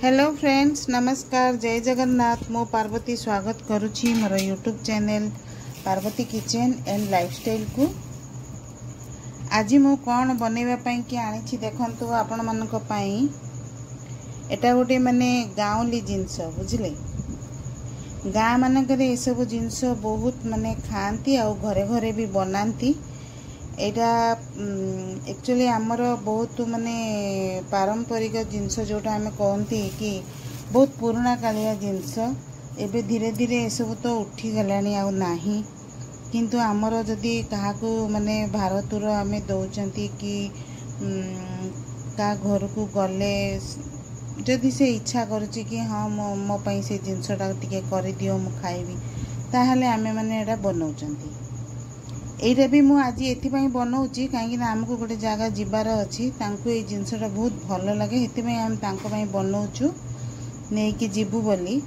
Hello friends, नमस्कार, जय जगन्नाथ। मो पार्वती स्वागत करुछि मोर YouTube channel Parvati kitchen and lifestyle को। आज मु कौन बनैबा पई कि आनिछि देखंतु आपण मानक पई। एटा गोटे माने गाँवली जिनस बुझिले। गाँ मानकरे ए सब जिनस बहुत माने खांती आ घरे घरे भी बनाती। एटा एक्चुअली आमर बहुत माने पारंपरिक जिनस जोटा आम कहती कि बहुत पुराना कालिया जिनस। एबे धीरे धीरे ए सब तो उठी गलानी आ नाही, किंतु आमर जदि काहाकू माने भारतर आमे दौचंती कि का घर को गले जदि से इच्छा करुच्ची कि हाँ मो पई से जिनसटा टिके कर दियो मु खाइबी, ताहले आमे माने एटा बनाउचंती। एटा भी मु आज एथिपाई बनाऊँगी कहीं आमको गोटे जगह जीवार अच्छी, तांको ए जिनसटा बहुत भल लगे, हेतिपाई आम तांको पाई बनाऊचु नहीं कि जीवु बोली।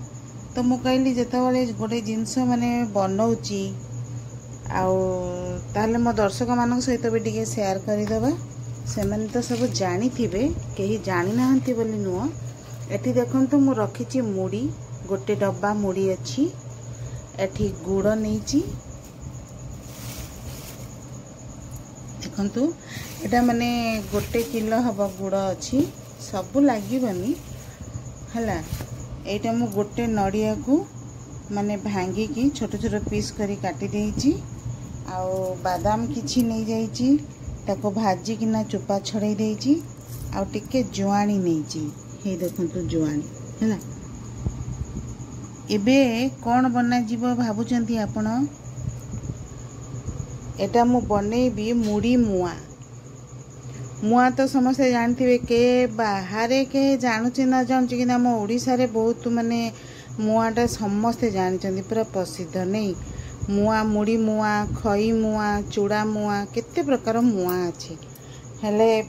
तो मु कहली जेतबेले गोटे जिनस माने बनाऊँगी आउ ताहले मो दर्शक मानक सहित भी टिके शेयर करदबा। से माने तो सब जानी थिबे, कहीं जानी नाहंती बोली नुह। एठी देखंतु मु रखिछि मुड़ी, गोटे डब्बा मुड़ी अच्छी। एठी गुड़ नहींची देखंतु, एटा माने गोटे किलो हब गुड़ अच्छी, सबू लागीबनी हला। एटा मु गोटे नड़िया को माने भांगी की छोट छोट पीस करी काटी देइची। आउ बादाम किछि नहीं जाइची, ताको भाजी किना चोपा छड़ाई देइची। आउ टिके जुआनी नहींची, हे देखंतु जुआनी हला। एबे कौन बना जीवो भाबुचंती आपण? एटा मु बनेबी मुड़ी मुआ। मुआ तो समस्ते जानते के बाहरे के जानुची ना जानुची, कि आम ओडिशा रे बहुत माने मुआटा समस्ते जानते पूरा प्रसिद्ध नहीं। मुआ, मुड़ी मुआ, खई मुआ, चूड़ा मुआ, केते प्रकार मुआ अच्छी। हेले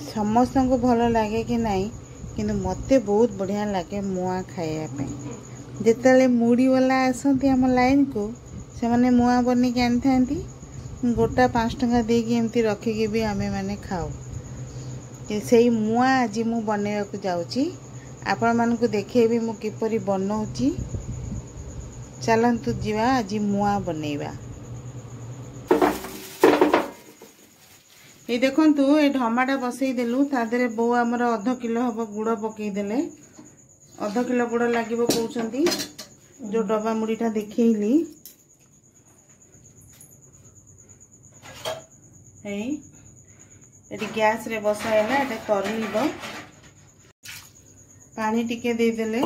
समस्त को भल लगे कि नहीं, किंतु मते बहुत बढ़िया लगे मुआ खाया पे। जेतले मुड़ी वाला आसती आम लाइन को, से माने मुआ बनी के आनी थांती, गोटा 5 टंका देकी एमती रखिकी भी आमे माने खाओ। सेई मुआ आज मु बनैया को जाउची, आपण मानकु देखेबी मु किपरि बनाउची। चलंतु जीवा आज मुआ बनैबा। ये देखंतु ए ढमाटा बसई देलु, तादरे बो हमर आधा किलो हबो गुड़ पकई देले। आधा किलो गुड़ लागिबो कहउचंती, जो डबा मुड़ीटा देखैली। एटी गैस रे बसाइला, एटा तरलिबो। पानी टिके दे देले।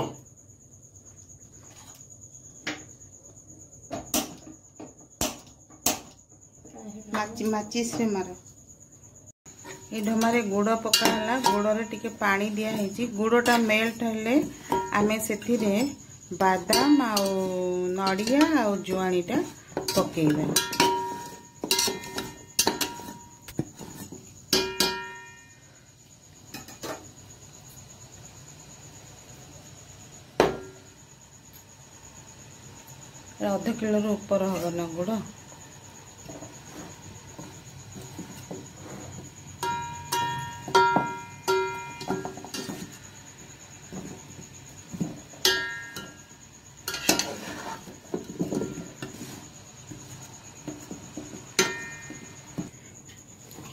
माचिस रे मारो। ये ढमारे गुड़ पकाला, गुड़ रे टिके पानी दिया हेची। गुड़टा मेल्ट हेले आमे सेथिरे बादाम आ नड़िया आ जुआनीटा पकेइबा। आधा किलो रो ऊपर होगा ना गुड़।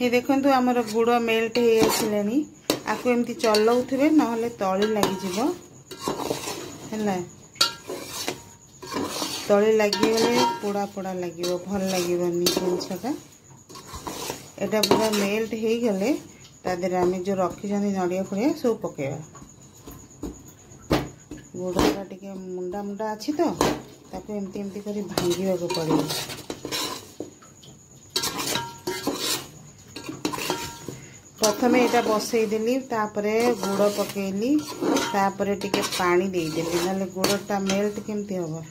ये देखंतु हमर गुड़ मेल्ट हे आसिलेनी। आको एमती चलाउथिबे, नहले तळी लागि जिवो हैला। तले लगी गले पोड़ा पोड़ा लगे, भल लगे जिनसटा। एटा पूरा मेल्ट हो गले तादेर आम जो रखी नड़िया फड़िया सब पकेबा। गुड़ा टिके मुंडा मुंडा अच्छी तो ताको एमती एमती करी भांगिबा को पड़े। प्रथमे एटा बसई देली, तापरे गुड़ पकेली, तापरे टिके पानी दे देली, नाले गुड़टा मेल्ट केमती होबो।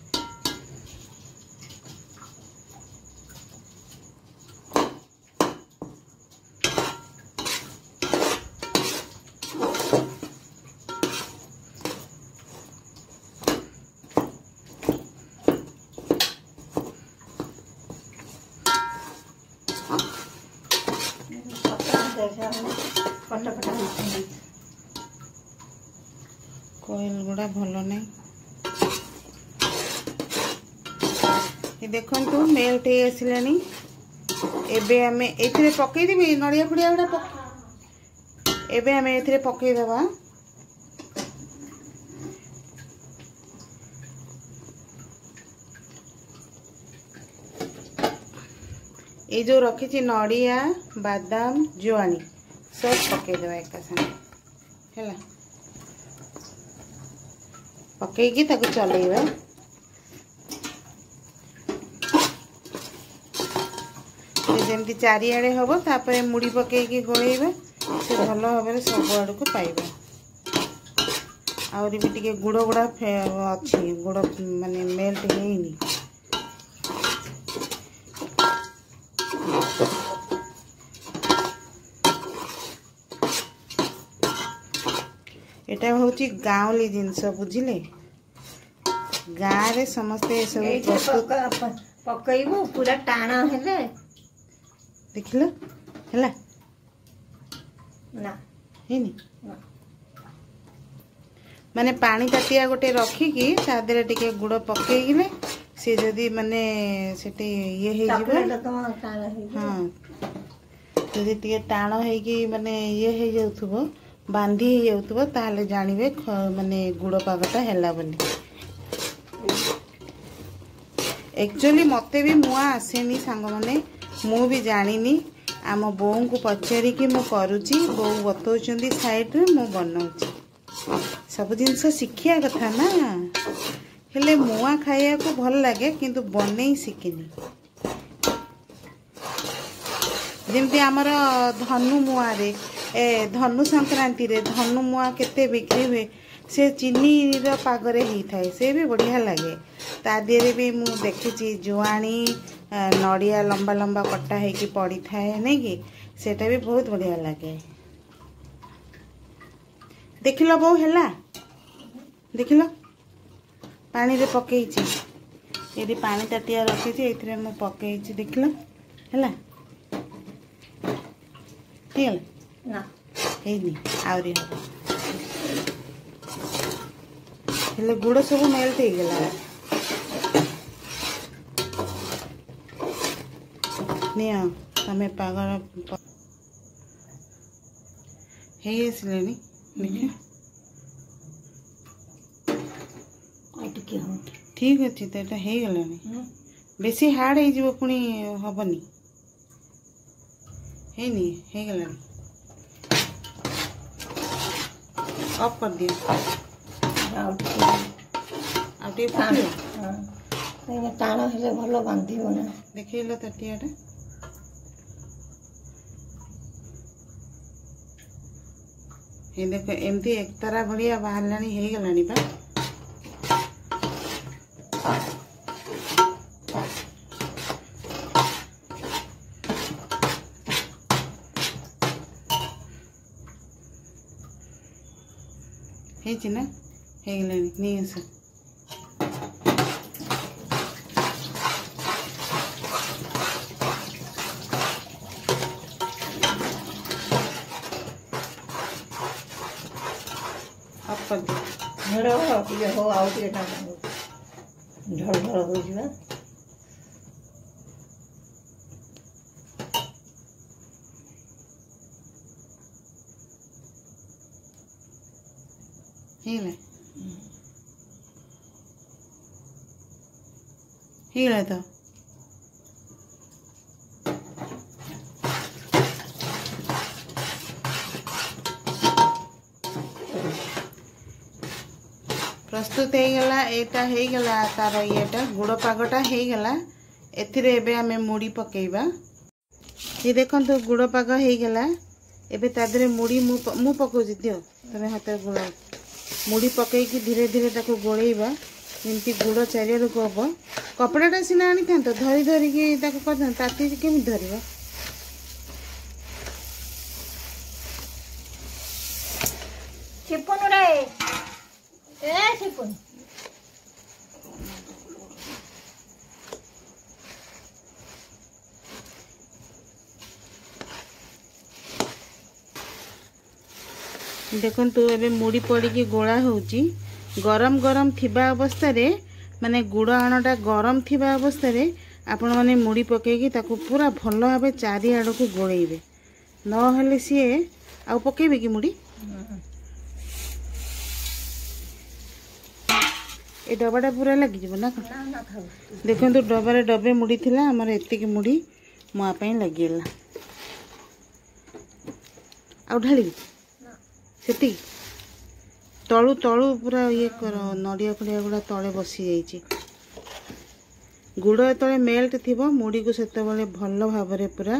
कोयल गुड़ा भल नहीं देखु मेल्ट हो आसला एबे आमे एथिरे पकईदेबी नड़िया फड़िया गुड़ा एबे आमे एथिरे पकईदेबा ये जो रखी नड़िया बादाम जुआनी सब पकईदेवा एका संगे है पकईकी ताको चलेइबा जमती चारिआडे हम तापर मुड़ी पकईकी गोलेइबा से भल भाव सब आड़ को पाइबा आहरी भी टिके गुड़ गुड़ा अच्छी गुड़ माने मेल्ट हेनी एटा होची गाँवली जिनस बुझिले गाँव रे समस्ते सब पकईबो पूरा टाणा हेले देखिलो हैला ना हेनी माने पानी ताटिया गोटे रखिकी ता देरे टिके गुड़ पकईले से जदी माने सेटे ये हे जिवो हां जदी टिके टाण हेकी माने ये हे जाउथबो बांधी हे जाउथबो ताले जानिबे माने गुड़ पागटा हैला बोली एक्चुअली मते भी मुआ आसेनी सांग माने मु भी जानिनी आम बोऊ को पचारि कि मु करूची बोऊ बतौचंदी साइड रे मु बनाउची सब जिनस शिखिया कथा ना हेले मुआ खाइया को भल लागे किंतु बनै शिखिनी जेमती आमर धनु मुआ रे धनु संक्रांति रे धनु मुआ केते बिक्री हुए से चीनी रो पागरे ही थाए से भी बढ़िया लगे ता देरे भी मु देखिची जुआनी नड़िया लंबा लंबा कटा है कि पड़ी थाए नहीं कि सेटा भी बहुत बढ़िया लगे देखिलो बहु हैला देखिलो पानी रे पकेइची एदी पानी ताटिया रखिची एथिरे मु पकेइची देखिलो हैला ठीक ना हेनी आवरी हबो हेले गुड़ सब मेल्ट हो गला निया तमे पागल हे इसलेनी देखिए ठीक अच्छे तो यहाँ हो गलानी बेसी हार्ड हो पुणी हेनी हो गलानी ऑफ कर दियो टाण हेले भल बांधिबो ना देखिलो ताटियाटा ये देखो एमती एक तारा भड़िया बाहरलानी हो गलानी बा हेची ना हो गलानी नहीं आस ढड़ हो आउ ढड़ ढड़ हो जावा हीला तो प्रस्तुत हो गला एटा हो गला तार येटा गुड़ पागटा हो गला एथिरे एबे आमे मुड़ी पकेइबा ये देखंतु गुड़ पाग हो गला एबे तादरे मुड़ी मु पकोजी दियो तमे हाथ गुड़ मुड़ी पकईकी धीरे धीरे ताको गोलेइबा एमती गुड़ चारियाडू को हम कपड़ाटा सीना आनी था धरी धरिकी ताती केमी धरवा छिपुन रे ए छिपुन देखंतु एबे मुड़ी पड़ी गोला होउची गरम गरम थिबा अवस्था रे माने गुड़ आणटा गरम थिबा अवस्था रे आपण माने मुड़ी पकेकी ताकू पूरा भल भाबे चारि आड़ को गोळेइबे न हेले सी आ पकेबे कि मुड़ी ए डबाटा पूरा लगी जब ना देखो डबारे डबे मुड़ी थिला हमर एतिक मुड़ी मुआ पई लगिला आ ढाली सेती तळु तळु पूरा ये कर नड़िया फड़िया गुड़ा तले बसी जाइए गुड़ तले मेल्ट थिबो मुड़ी को सेते बेले भल भाबरे पूरा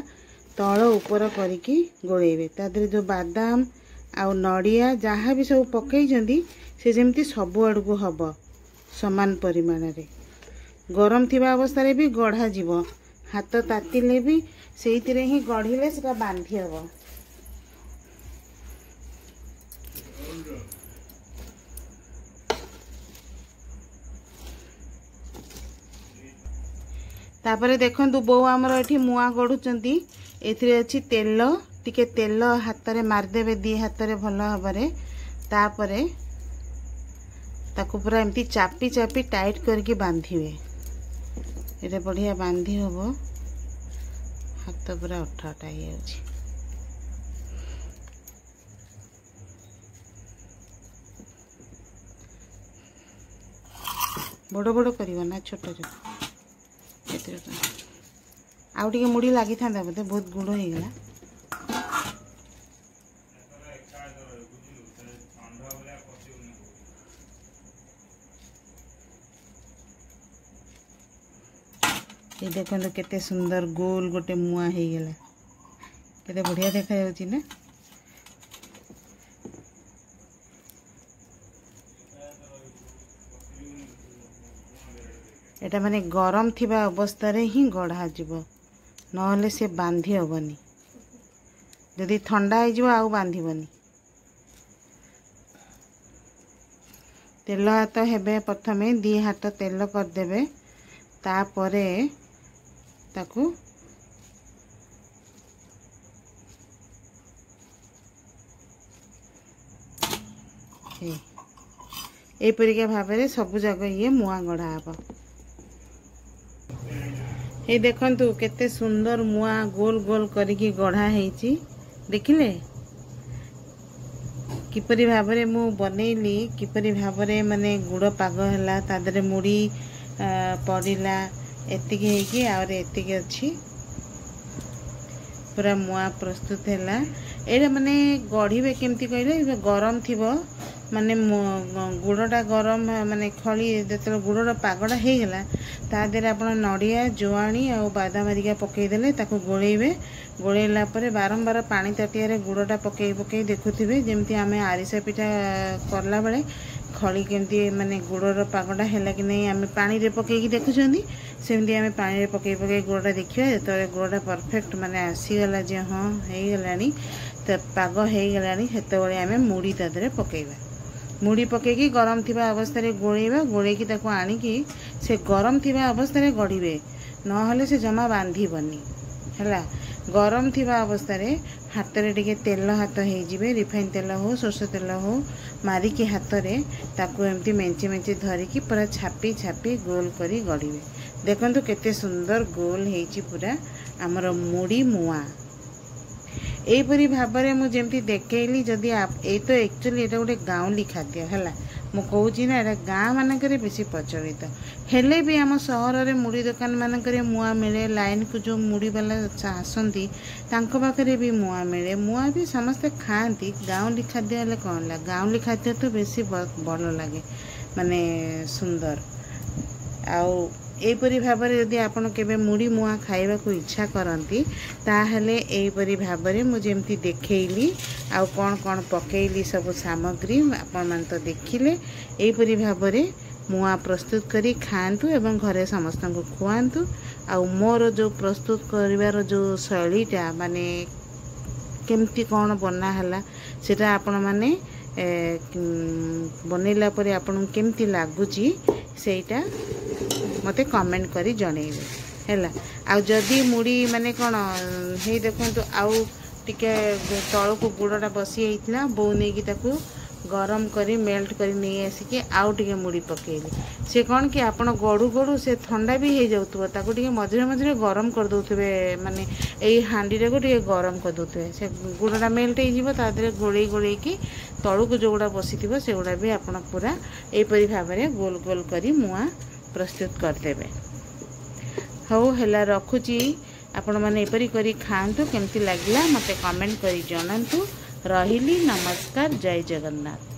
तळ ऊपर करिकी गोळेबे तादरे जो बादाम आ नड़िया जहाँ भी सब पकई जंदी से जेमती सब आड़ को हबो समान परिमाण रे गरम थिबा अवस्था रे भी गढ़ा जीवो हाथ तातिले भी सेइतिरे ही गढ़िले सेटा बांधी हबो तापरे देखंतु बो हमर एठी मुआ गडुचंती एथिरे अछि तेल टिके तेल हाथ रे मार देबे दी हाथ रे भल हबरे तापरे ताकू पूरा एमती चापी चापी टाइट करके बांधिबे एटा बढ़िया बांधी हबो हाथ पूरा अठा अठा हे अछि बड़ बड़ करिवो ना छोट छोट आउ टिके मुड़ी लागि थांदा बोधे बहुत गुड़ हो गला ये देखो केते सुंदर गोल गोटे मुआ हो गला केते बढ़िया देखा जाउची ना एटा माने गरम थिबा अवस्था रे ही गढ़ा जीवो नहले से बांधी हबनी जदि ठंडा हो जीवो आउ बांधीबनी तेल हाथ हेबे प्रथमे दी हाथ तेल कर देबे तापरे ताकू ए परिका भाबरे सब जगह ये मुआ गढ़ा हबो ये देखंतु केते सुंदर मुआ गोल गोल करिकी गढ़ा हेची देखिले किपरि भाबरे मु बनेइली किपरि भाबरे माने गुड़ पाग हला तादरे मुड़ी पड़िला एतिक हेकी और एतिक अछि पूरा मुआ प्रस्तुत हैला एटा माने गढ़ीबे केमती कहले गरम थिबो माने गुड़टा गरम माने खली जेते गुड़र पागड़ा हे गला ता देरे आपण नड़िया जुआणी और बादाम हरिका पकई देले ताको गोळेइबे गोळेला परे बारंबार पानी ताटिया रे गुड़टा पकई पकई देखुथिबे जेमती आमे आरिसा पिठा करला बेले खली केमती माने गुड़र पागड़ा हैला कि नहीं आमे पानी रे पकई देखुछंदी सेमती आमे पानी रे पकई पकई गुड़टा देखिबा जेतरे गुड़टा परफेक्ट माने आसी गला जे हां हे गलानी त पाग हे गलानी हेते बेले आमे मुड़ी तादरे पकईबा मुड़ी पकेकी गरम थिबा अवस्था रे गोळेबा गोळेकी ताको आनिकी से गरम थिबा अवस्था रे गढ़ीबे नहले से जमा बांधीबनी हैला गरम थिबा अवस्था रे हाथ रे टिके तेल हाथ हे जिवे रिफाइन तेल हो सरस तेल हो मारिकी हाथ रे ताको एमती मेंचे मेंचे धरिकी पूरा छापी छापी गोल करी गढ़ीबे देखंतु केते सुंदर गोल हेची पूरा हमर मुड़ी मुआ एपरी भाबरे मु जेमती देखैली जदि ए तो एक्चुअली एटा गोटे गाँवली खाद्य हैला मु कहूची ना एटा गाँ मानकरे बेसी प्रचलित हेले भी आम सहर रे मुड़ी दुकान मानकरे मुआ मिले लाइन को जो मुड़ी वाला आसंती तांको पाखरे भी मुआ मिले मुआ भी समस्ते खाती गाँवली खाद्य हेले कौन ला गाँवली खाद्य तो बेसी भल लगे माने सुंदर आउ एपरी भाबरे यदि आपण केबे मुड़ी मुआ खाइबा को इच्छा करंती ताहले एपरी भाबरे मु जेमती देखैली आ कोन कोन पकेइली सब सामग्री आपण मान तो देखिले एपरी भाबरे मुआ प्रस्तुत करी खांतु एवं घरे समस्त को खुआंतु आ मोर जो प्रस्तुत करिवार जो शैलीटा माने केमती कोन बना हला सेटा आपण माने बनैला परे आपण केमती लागुची सेटा मते कमेंट करी जणेबे हैला आ जदी मुड़ी माने कोन हे देखंतु आउ टिके तळको गुड़टा बसी होता बो नहीं ताकू गरम करी मेल्ट करी नहीं आसिके आउ टिके मुड़ी पकेली से कौन कि आपण गड़ू गड़ू से ठंडा भी हो जाऊथबो ताकू टिके मझे मझे गरम कर दउथबे माने एई हांडी रे को टिके गरम कर दउथबे से गुड़टा मेल्ट हो जिवो ता देरे गोळेई गोळेई की तळको जो गुड़ा बसीथिबो से गुड़ा भी आपण पूरा एई परि भाबरे गोल गोल करी मुआ प्रस्तुत कर देबे। हौ हेला रखुची आपण माने एपरि करी खांतु केमती लागला मते कमेंट करी जणांतु। रहिली नमस्कार जय जगन्नाथ।